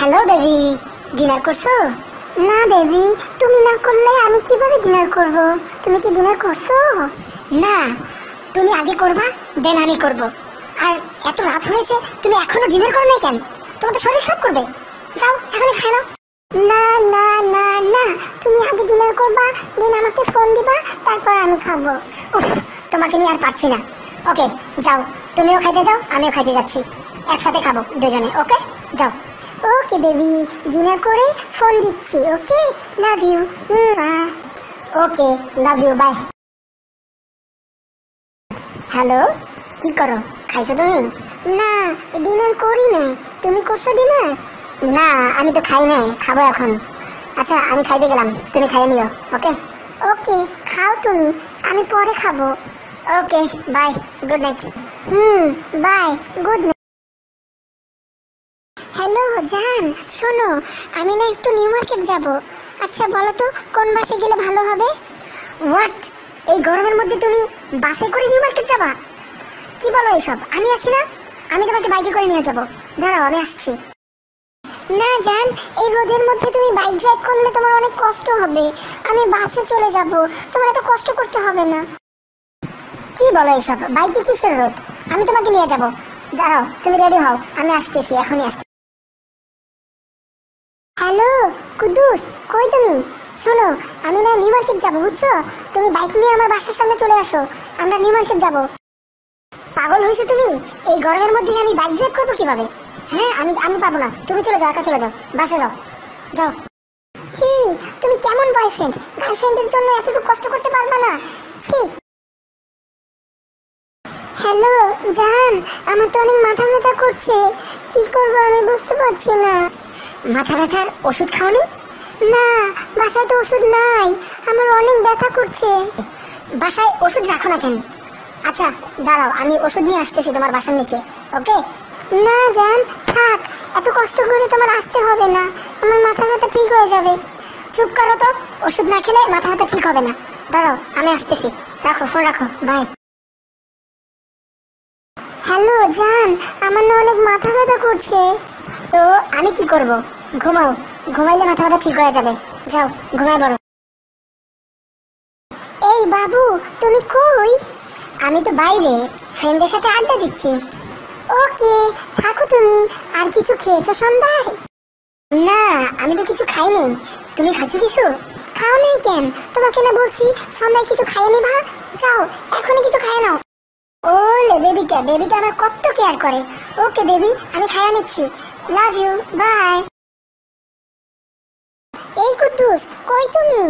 Hello baby, dinner করছো? না baby, তুমি না করলে আমি কিভাবে ডিনার করব? তুমি কি ডিনার করছো? না, তুমি আগে করবা, দেন আমি করব। আর এত রাত হয়েছে, তুমি এখনো ডিনার করো নাই কেন? তোমার তো শরীর খারাপ করবে। যাও এখনই খাই নাও। না না না না, তুমি আগে ডিনার করবা, দেন আমাকে ফোন দিবা, তারপর আমি খাবো। উফ, তোমাকে নিয়ে আর পারছি না। ওকে যাও, তুমিও খাইতে যাও, আমিও খাইতে যাচ্ছি, একসাথে খাবো দুজনে। ওকে যাও। ওকে বেবি, ডিনার করে ফোন দিচ্ছি। Okay, love you. Okay, love you, bye. Hello, কি করো? খাইছো তুমি? না, ডিনার করি না। তুমি করছো ডিনার? না, আমি তো খাই নাই, খাবো এখন। আচ্ছা আমি খাইতে গেলাম, তুমি খাইয়ে নিও। ওকে ওকে, খাও তুমি, আমি পরে খাবো। Okay, bye, good night. Bye, good night. Hello জান, শোনো, আমি না একটু নিউ মার্কেট যাব। আচ্ছা বলো তো কোন বাসে গেলে ভালো হবে? হোয়াট? এই গরমের মধ্যে তুমি বাসে করে নিউ মার্কেট যাবা? কি বলো এইসব? আমি আছি না, আমি তোমাকে বাইকে করে নিয়ে যাবো। দাঁড়াও, আমি আসছি। না জান, এই রোদের মধ্যে তুমি বাইক ড্রাইভ করলে তোমার অনেক কষ্ট হবে। আমি বাসে চলে যাব, তোমার এত কষ্ট করতে হবে না। কি বলো এইসব? বাইকে কিসের রোদ? আমি তোমাকে নিয়ে যাবো। দাঁড়াও, তুমি রেডি হও, আমি আসতেছি, এখনই আসছি। হ্যালো কুদ্দুস, কই তুমি? শোনো, আমি না নিউ মার্কেট যাবো, বুঝছো? তুমি বাইক নিয়ে আমার বাসার সামনে চলে আসো, আমরা নিউ মার্কেট যাবো। পাগল হয়েছো তুমি? এই গরমের মধ্যে আমি বাইক ড্রাইভ করবো কিভাবে? হ্যাঁ, আমি পাবো না, তুমি চলে যাও, একা চলে যাও, বাসে যাও, যাও। ছি, তুমি কেমন বয়ফ্রেন্ড? গার্লফ্রেন্ডের জন্য এতটুকু কষ্ট করতে পারবে না? ছি। হ্যালো জান, আমার তো অনেক মাথা ব্যথা করছে, কি করবো আমি বুঝতে পারছি না। মাথা ব্যথার ওষুধ খাওনি? না, বাসায় তো ওষুধ নাই, আমার অনেক ব্যথা করছে। বাসায় ওষুধ রাখো না কেন? আচ্ছা দাঁড়াও, আমি ওষুধ নিয়ে আসতেছি তোমার বাসার নিচে। ওকে? না জান, থাক, এত কষ্ট করে তোমার আসতে হবে না, আমার মাথা ব্যথা ঠিক হয়ে যাবে। চুপ করো তো, ওষুধ না খেলে মাথা ব্যথা ঠিক হবে না। দাঁড়াও, আমি আসতেছি, রাখো ফোন, রাখো, বাই। হ্যালো জান, আমার না অনেক মাথা ব্যথা করছে। তো আমি কি করব? ঘুমাও, ঘুমাইলে মাথা ব্যথা ঠিক হয়ে যাবে। যাও ঘুমাই পড়ো। এই বাবু, তুমি কই? আমি তো বাইরে ফ্রেন্ডের সাথে আড্ডা দিচ্ছি। ওকে, থাকো তুমি। আর কিছু খেয়েছো সন্ধ্যায়? না, আমি তো কিছু খাইনি। তুমি খাইছো কিছু? খাও নেই কেন? তোমাকে না বলছি সন্ধ্যায় কিছু খাইয়ে নিবা। যাও, এখনই কিছু খাইয়ে নাও। ওলে বেবিটা, বেবিটা আমার কত কেয়ার করে। ওকে বেবি, আমি খাইয়া নিচ্ছি। Love you, bye. এই কুদ্দুস, কই তুমি?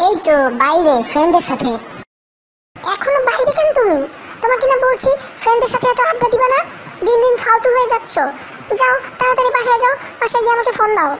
এই তো বাইরে ফ্রেন্ডের সাথে। এখনো বাইরে কেন তুমি? তোমাকে না বলছি ফ্রেন্ডের সাথে এত আড্ডা দিবা না, দিন দিন ফালতু হয়ে যাচ্ছ। যাও তাড়াতাড়ি বাসায় যাও, বাসায় গিয়ে আমাকে ফোন দাও।